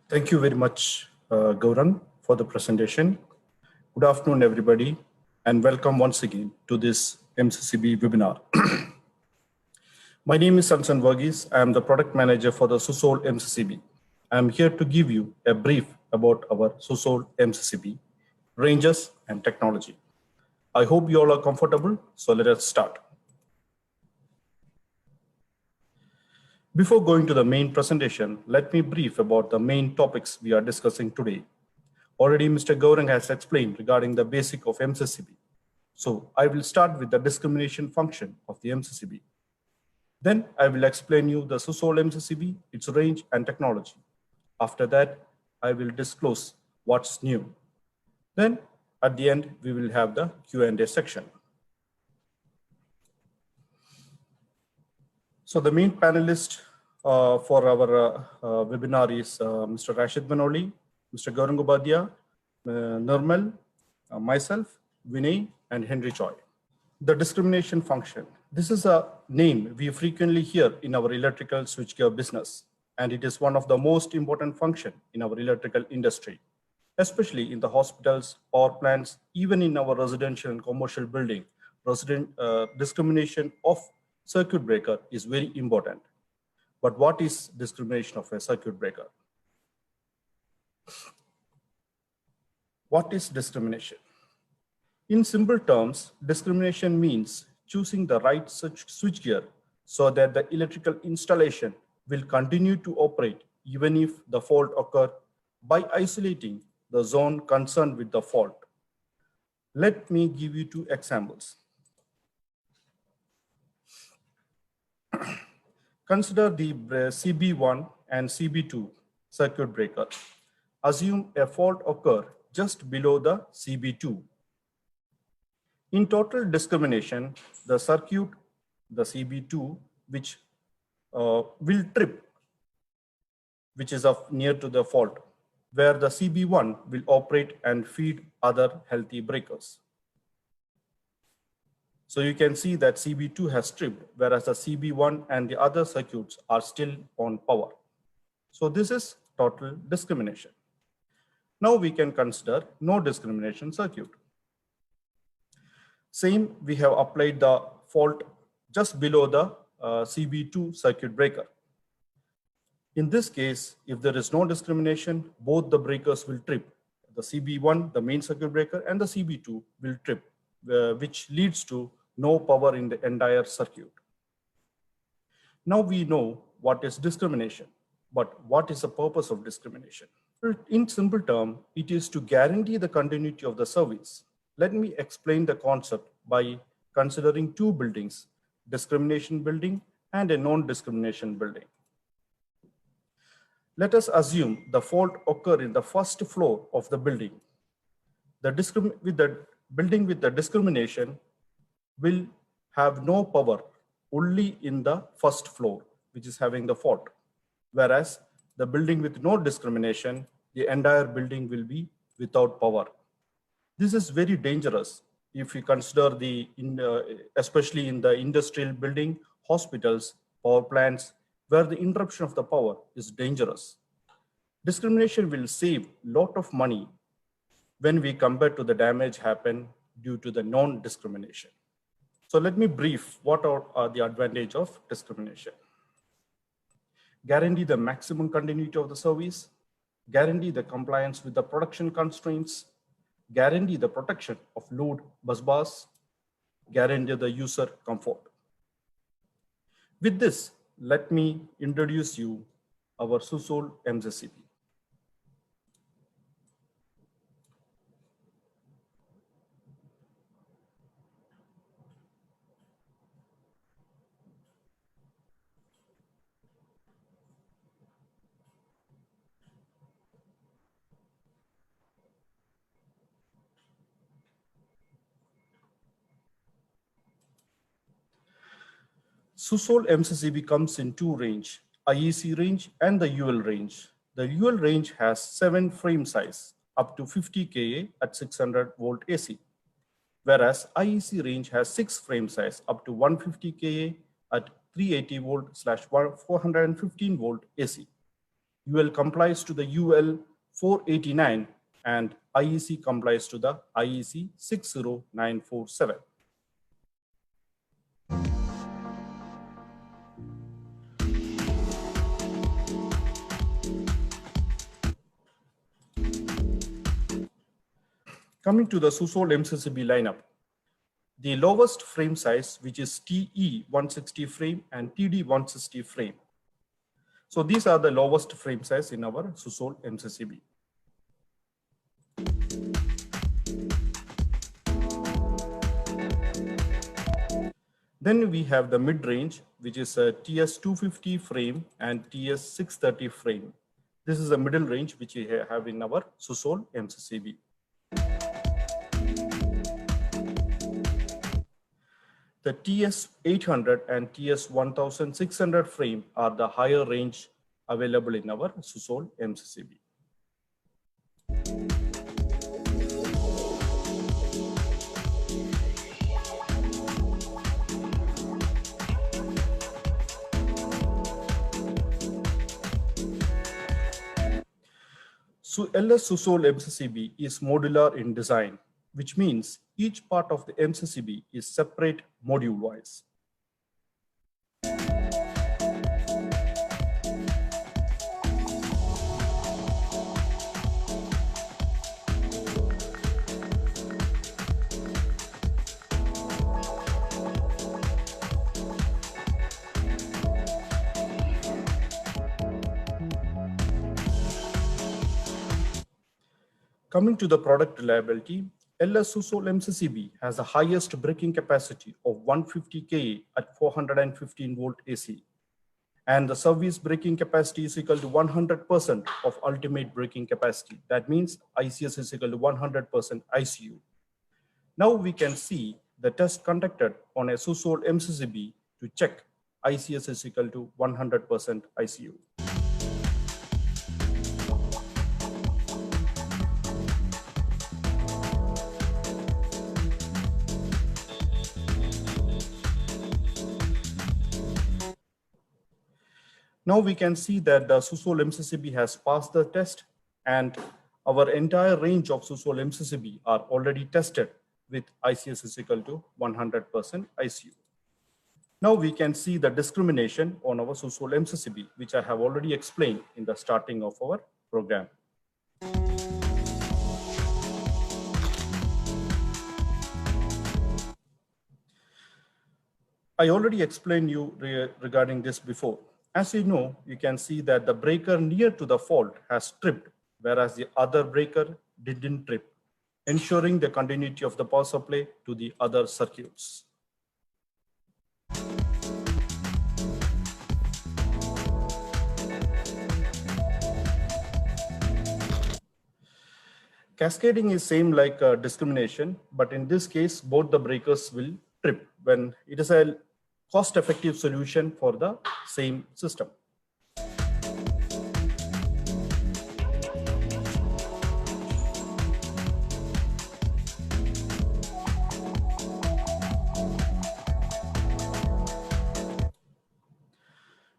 Thank you very much, Gaurang, for the presentation. Good afternoon, everybody, and welcome once again to this MCCB webinar. My name is Sansan Verghese. I am the product manager for the SUSOL MCCB. I am here to give you a brief about our SUSOL MCCB, ranges, and technology. I hope you all are comfortable, so let us start. Before going to the main presentation, let me brief about the main topics we are discussing today. Already Mr. Gaurang has explained regarding the basic of MCCB. So I will start with the discrimination function of the MCCB. Then I will explain you the SUSOL MCCB, its range and technology. After that, I will disclose what's new. Then at the end, we will have the Q&A section. So the main panelist for our webinar is Mr. Rashid Manoli, Mr. Gaurang Upadhyay, Nirmal, myself, Vinay, and Henry Choi. The discrimination function. This is a name we frequently hear in our electrical switchgear business, and it is one of the most important functions in our electrical industry, especially in the hospitals, power plants, even in our residential and commercial building. Discrimination of circuit breaker is very important. But what is discrimination of a circuit breaker? What is discrimination? In simple terms, discrimination means choosing the right switchgear so that the electrical installation will continue to operate even if the fault occurs by isolating the zone concerned with the fault. Let me give you two examples. Consider the CB1 and CB2 circuit breaker. Assume a fault occurs just below the CB2. In total discrimination, the circuit, the CB2, which will trip, which is near to the fault, where the CB1 will operate and feed other healthy breakers. So you can see that CB2 has tripped, whereas the CB1 and the other circuits are still on power. So this is total discrimination. Now we can consider no discrimination circuit. Same, we have applied the fault just below the CB2 circuit breaker. In this case, if there is no discrimination, both the breakers will trip. The CB1, the main circuit breaker, and the CB2 will trip, which leads to no power in the entire circuit. Now we know what is discrimination, but what is the purpose of discrimination? In simple terms, it is to guarantee the continuity of the service. Let me explain the concept by considering two buildings, discrimination building and a non-discrimination building. Let us assume the fault occurs in the first floor of the building. The building with the discrimination will have no power only in the first floor, which is having the fault. Whereas the building with no discrimination, the entire building will be without power. This is very dangerous if you consider especially in the industrial building, hospitals, power plants, where the interruption of the power is dangerous. Discrimination will save a lot of money when we compare to the damage happened due to the non-discrimination. So let me brief what are the advantages of discrimination. Guarantee the maximum continuity of the service, guarantee the compliance with the production constraints, guarantee the protection of load bus bars, guarantee the user comfort. With this, let me introduce you our SUSOL MCCB. SUSOL MCCB comes in two range, IEC range and the UL range. The UL range has 7 frame size up to 50 kA at 600 volt AC, whereas IEC range has 6 frame size up to 150 kA at 380 volt / 415 volt AC. UL complies to the UL 489 and IEC complies to the IEC 60947. Coming to the SUSOL MCCB lineup, the lowest frame size, which is TE 160 frame and TD 160 frame. So these are the lowest frame size in our SUSOL MCCB. Then we have the mid-range, which is a TS 250 frame and TS 630 frame. This is a middle range which we have in our SUSOL MCCB. The TS 800 and TS 1600 frame are the higher range available in our SUSOL MCCB. So LS-SUSOL MCCB is modular in design, which means each part of the MCCB is separate module-wise. Coming to the product reliability, LS-SUSOL MCCB has the highest breaking capacity of 150 kA at 415 volt AC. And the service breaking capacity is equal to 100% of ultimate breaking capacity. That means ICS is equal to 100% ICU. Now we can see the test conducted on a SUSOL MCCB to check ICS is equal to 100% ICU. Now we can see that the SUSOL MCCB has passed the test, and our entire range of SUSOL MCCB are already tested with ICS is equal to 100% ICU. Now we can see the discrimination on our SUSOL MCCB, which I have already explained in the starting of our program. I already explained you regarding this before. As you know, you can see that the breaker near to the fault has tripped, whereas the other breaker didn't trip, ensuring the continuity of the power supply to the other circuits. Cascading is same like discrimination, but in this case, both the breakers will trip when it is a cost-effective solution for the same system.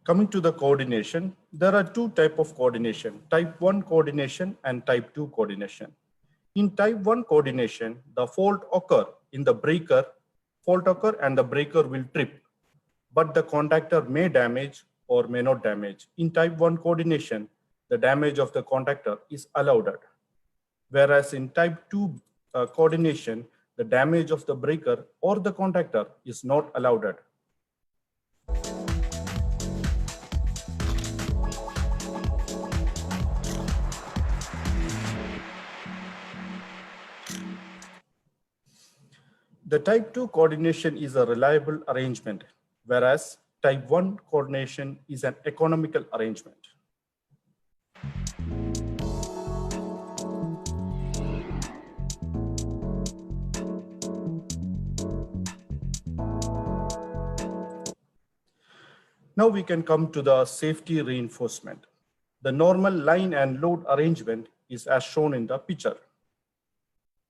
Coming to the coordination, there are two types of coordination, type 1 coordination and type 2 coordination. In type 1 coordination, the fault occur in the breaker, and the breaker will trip, but the contactor may damage or may not damage. In type 1 coordination, the damage of the contactor is allowed. Whereas in type 2 coordination, the damage of the breaker or the contactor is not allowed. The type 2 coordination is a reliable arrangement, whereas type 1 coordination is an economical arrangement. Now we can come to the safety reinforcement. The normal line and load arrangement is as shown in the picture.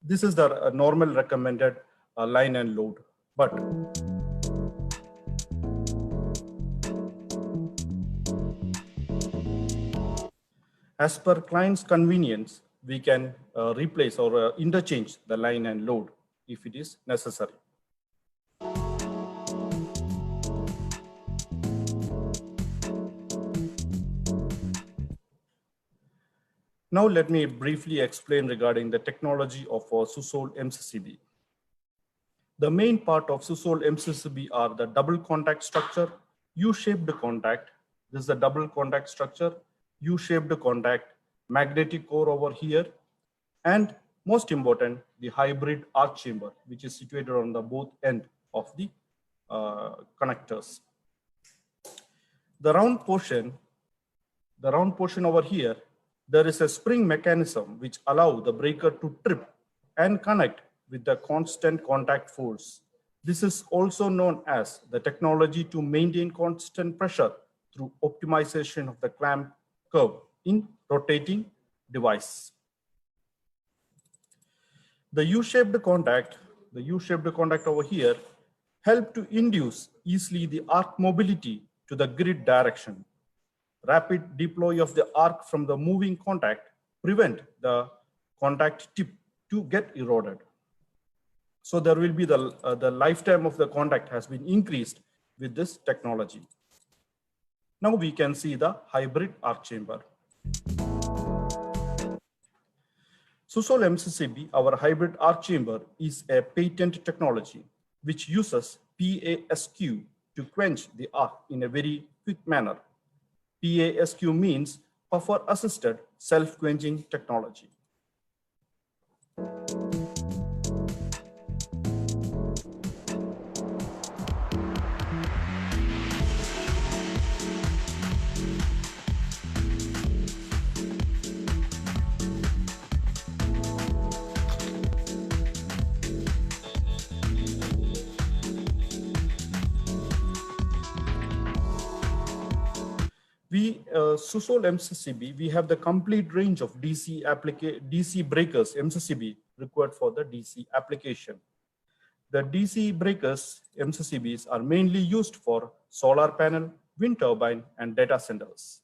This is the normal recommended line and load, but As per client's convenience, we can replace or interchange the line and load if it is necessary. Now let me briefly explain regarding the technology of our SUSOL MCCB. The main part of SUSOL MCCB are the double contact structure, U-shaped contact. This is the double contact structure, U-shaped contact, magnetic core over here, and most important, the hybrid arc chamber, which is situated on the both end of the connectors. The round portion over here, there is a spring mechanism which allows the breaker to trip and connect with the constant contact force. This is also known as the technology to maintain constant pressure through optimization of the clamp curve in rotating device. The U-shaped contact over here help to induce easily the arc mobility to the grid direction. Rapid deploy of the arc from the moving contact prevent the contact tip to get eroded. So there will be the lifetime of the contact has been increased with this technology. Now we can see the hybrid arc chamber. SUSOL MCCB, our hybrid arc chamber, is a patent technology which uses PASQ to quench the arc in a very quick manner. PASQ means puffer assisted self-quenching technology. SUSOL MCCB, we have the complete range of DC breakers MCCB required for the DC application. The DC breakers MCCBs are mainly used for solar panel, wind turbine, and data centers.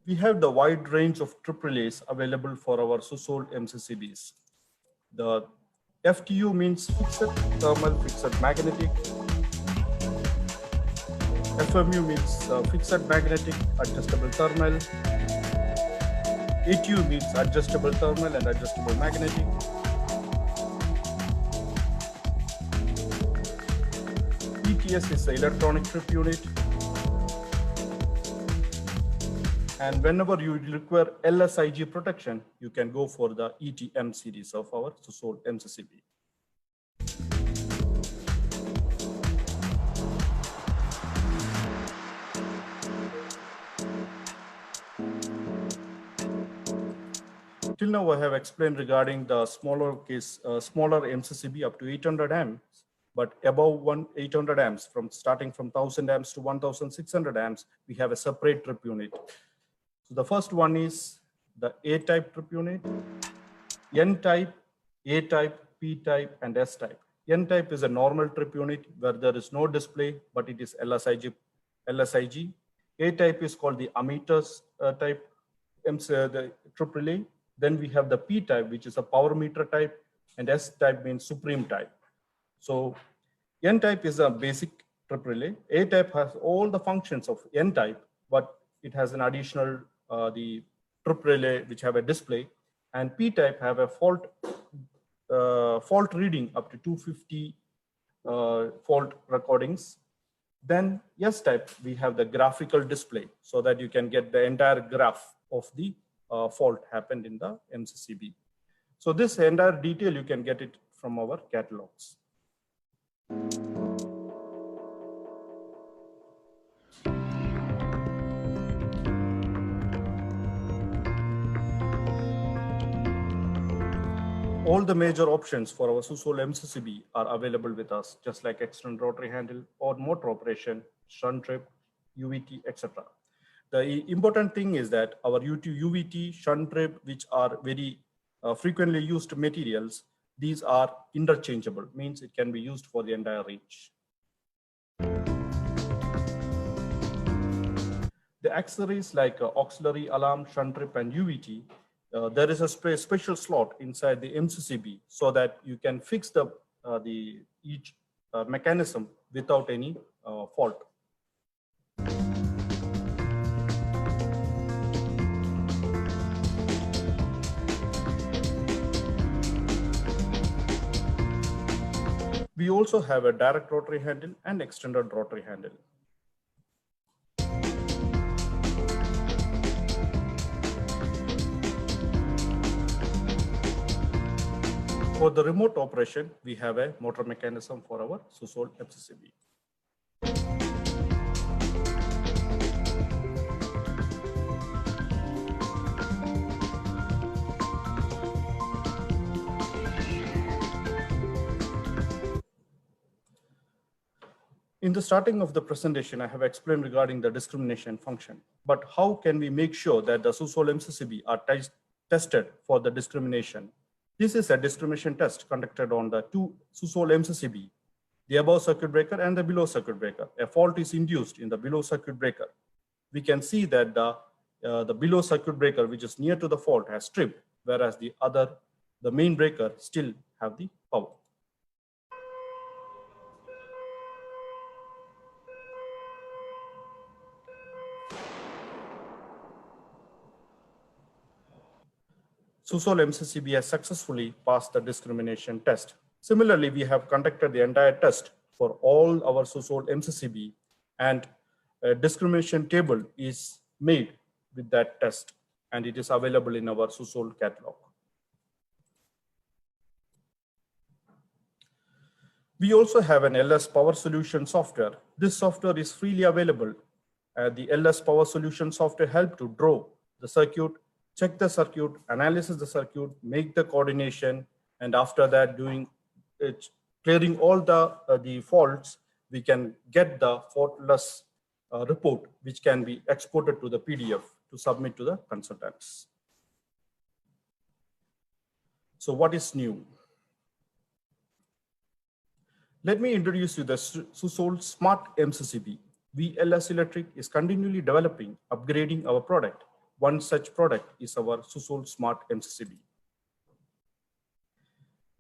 We have the wide range of trip relays available for our SUSOL MCCBs. The FTU means fixed thermal, fixed magnetic. FMU means fixed magnetic, adjustable thermal. ATU means adjustable thermal and adjustable magnetic. ETS is the electronic trip unit. And whenever you require LS-IG protection, you can go for the ETM series of our SUSOL MCCB. Till now, I have explained regarding the smaller MCCB up to 800 amps, but above 800 amps, starting from 1000 amps to 1600 amps, we have a separate trip unit. So the first one is the A-type trip unit, N-type, A-type, P-type, and S-type. N-type is a normal trip unit where there is no display, but it is LS-IG. A-type is called the ammeters type the trip relay. Then we have the P-type, which is a power meter type, and S-type means supreme type. So N-type is a basic trip relay. A-type has all the functions of N-type, but it has an additional the trip relay which have a display, and P-type have a fault reading up to 250 fault recordings. Then S-type, we have the graphical display so that you can get the entire graph of the fault happened in the MCCB. So this entire detail, you can get it from our catalogs. All the major options for our SUSOL MCCB are available with us, just like external rotary handle or motor operation, shunt trip, UVT, etc. The important thing is that our UVT, shunt rib, which are very frequently used materials, these are interchangeable, means it can be used for the entire range. The accessories like auxiliary, alarm, shunt rib, and UVT, there is a special slot inside the MCCB so that you can fix each mechanism without any fault. We also have a direct rotary handle and extended rotary handle. For the remote operation, we have a motor mechanism for our SUSOL MCCB. In the starting of the presentation, I have explained regarding the discrimination function, but how can we make sure that the SUSOL MCCB are tested for the discrimination? This is a discrimination test conducted on the two SUSOL MCCB, the above circuit breaker and the below circuit breaker. A fault is induced in the below circuit breaker. We can see that the below circuit breaker, which is near to the fault, has tripped, whereas the main breaker still have the power. SUSOL MCCB has successfully passed the discrimination test. Similarly, we have conducted the entire test for all our SUSOL MCCB, and a discrimination table is made with that test, and it is available in our SUSOL catalog. We also have an LS Power Solution software. This software is freely available. The LS Power Solution software helps to draw the circuit, check the circuit, analyze the circuit, make the coordination, and after that, clearing all the faults, we can get the faultless report, which can be exported to the PDF to submit to the consultants. So what is new? Let me introduce you the SUSOL Smart MCCB. We, LS Electric, is continually developing, upgrading our product. One such product is our SUSOL Smart MCCB.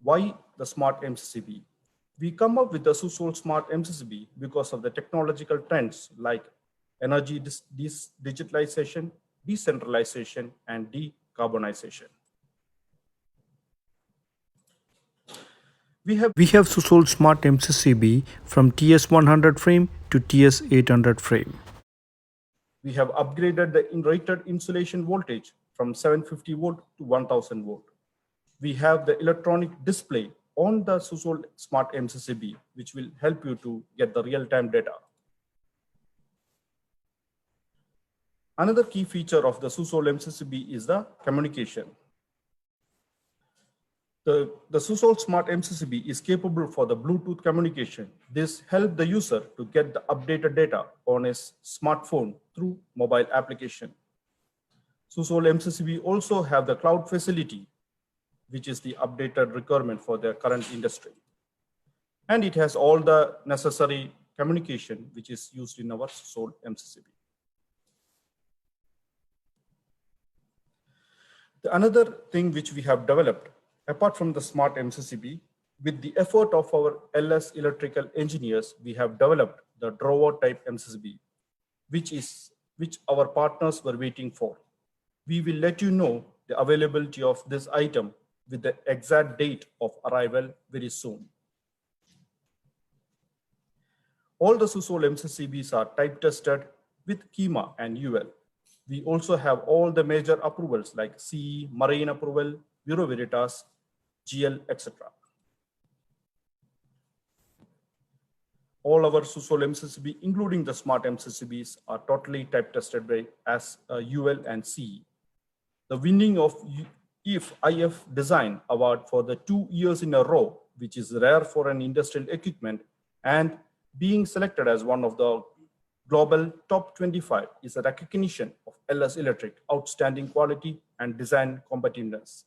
Why the Smart MCCB? We come up with the SUSOL Smart MCCB because of the technological trends like energy digitalization, decentralization, and decarbonization. We have SUSOL Smart MCCB from TS100 frame to TS800 frame. We have upgraded the rated insulation voltage from 750 volt to 1000 volt. We have the electronic display on the SUSOL Smart MCCB, which will help you to get the real-time data. Another key feature of the SUSOL MCCB is the communication. The SUSOL Smart MCCB is capable for the Bluetooth communication. This helps the user to get the updated data on his smartphone through mobile application. SUSOL MCCB also have the cloud facility, which is the updated requirement for the current industry. And it has all the necessary communication, which is used in our SUSOL MCCB. Another thing which we have developed, apart from the Smart MCCB, with the effort of our LS electrical engineers, we have developed the drawer type MCCB, which our partners were waiting for. We will let you know the availability of this item with the exact date of arrival very soon. All the SUSOL MCCBs are type tested with KEMA and UL. We also have all the major approvals like CE, Marine approval, Bureau Veritas, GL, etc. All our SUSOL MCCB, including the Smart MCCBs, are totally type tested by UL and CE. The winning of IF Design Award for the 2 years in a row, which is rare for an industrial equipment, and being selected as one of the Global Top 25 is a recognition of LS Electric outstanding quality and design competitiveness.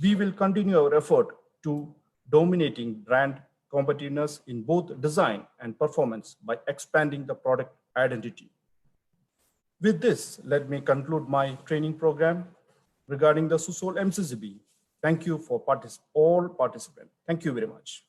We will continue our effort to dominating brand competitiveness in both design and performance by expanding the product identity. With this, let me conclude my training program regarding the SUSOL MCCB. Thank you for all participants. Thank you very much.